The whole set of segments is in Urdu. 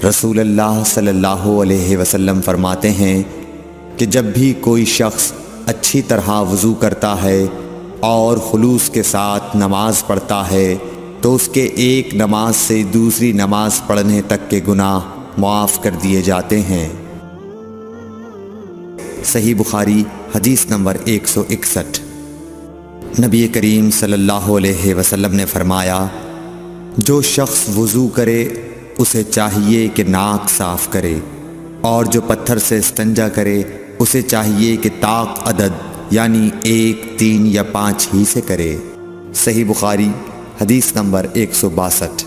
رسول اللہ صلی اللہ علیہ وسلم فرماتے ہیں کہ جب بھی کوئی شخص اچھی طرح وضو کرتا ہے اور خلوص کے ساتھ نماز پڑھتا ہے تو اس کے ایک نماز سے دوسری نماز پڑھنے تک کے گناہ معاف کر دیے جاتے ہیں۔ صحیح بخاری حدیث نمبر 161۔ نبی کریم صلی اللہ علیہ وسلم نے فرمایا، جو شخص وضو کرے اسے چاہیے کہ ناک صاف کرے، اور جو پتھر سے استنجا کرے اسے چاہیے کہ طاق عدد یعنی 1، 3 یا 5 ہی سے کرے۔ صحیح بخاری حدیث نمبر 162۔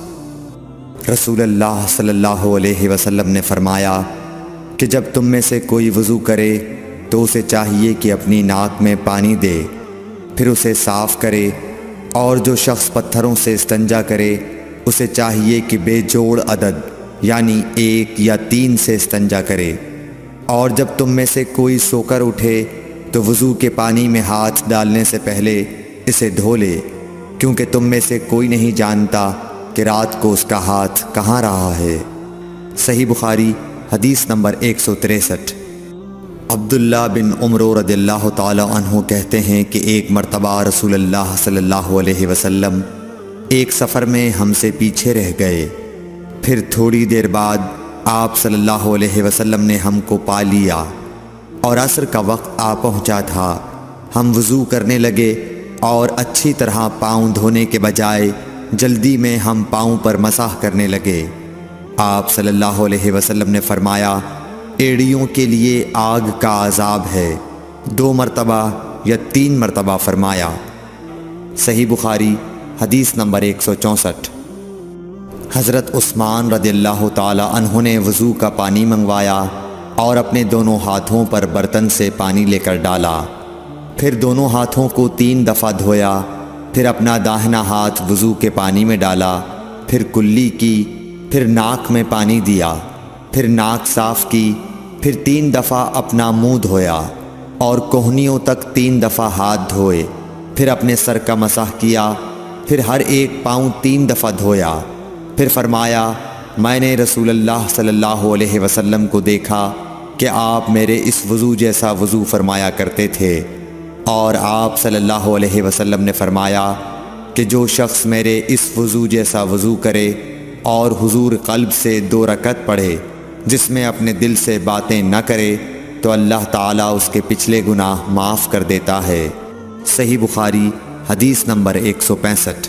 رسول اللہ صلی اللہ علیہ وسلم نے فرمایا کہ جب تم میں سے کوئی وضو کرے تو اسے چاہیے کہ اپنی ناک میں پانی دے، پھر اسے صاف کرے، اور جو شخص پتھروں سے استنجا کرے اسے چاہیے کہ بے جوڑ عدد یعنی 1 یا 3 سے استنجا کرے، اور جب تم میں سے کوئی سو کر اٹھے تو وضو کے پانی میں ہاتھ ڈالنے سے پہلے اسے دھو لے، کیونکہ تم میں سے کوئی نہیں جانتا کہ رات کو اس کا ہاتھ کہاں رہا ہے۔ صحیح بخاری حدیث نمبر 163۔ عبداللہ بن عمر رضی اللہ تعالی عنہ کہتے ہیں کہ ایک مرتبہ رسول اللہ صلی اللہ علیہ وسلم ایک سفر میں ہم سے پیچھے رہ گئے، پھر تھوڑی دیر بعد آپ صلی اللہ علیہ وسلم نے ہم کو پا لیا اور عصر کا وقت آ پہنچا تھا۔ ہم وضو کرنے لگے اور اچھی طرح پاؤں دھونے کے بجائے جلدی میں ہم پاؤں پر مسح کرنے لگے۔ آپ صلی اللہ علیہ وسلم نے فرمایا، ایڑیوں کے لیے آگ کا عذاب ہے، 2 مرتبہ یا 3 مرتبہ فرمایا۔ صحیح بخاری حدیث نمبر 164۔ حضرت عثمان رضی اللہ تعالی عنہ نے وضو کا پانی منگوایا اور اپنے دونوں ہاتھوں پر برتن سے پانی لے کر ڈالا، پھر دونوں ہاتھوں کو 3 دفعہ دھویا، پھر اپنا داہنا ہاتھ وضو کے پانی میں ڈالا، پھر کلی کی، پھر ناک میں پانی دیا، پھر ناک صاف کی، پھر 3 دفعہ اپنا منہ دھویا اور کوہنیوں تک 3 دفعہ ہاتھ دھوئے، پھر اپنے سر کا مسح کیا، پھر ہر ایک پاؤں 3 دفعہ دھویا، پھر فرمایا، میں نے رسول اللہ صلی اللہ علیہ وسلم کو دیکھا کہ آپ میرے اس وضو جیسا وضو فرمایا کرتے تھے، اور آپ صلی اللہ علیہ وسلم نے فرمایا کہ جو شخص میرے اس وضو جیسا وضو کرے اور حضور قلب سے 2 رکعت پڑھے جس میں اپنے دل سے باتیں نہ کرے تو اللہ تعالیٰ اس کے پچھلے گناہ معاف کر دیتا ہے۔ صحیح بخاری حدیث نمبر 165۔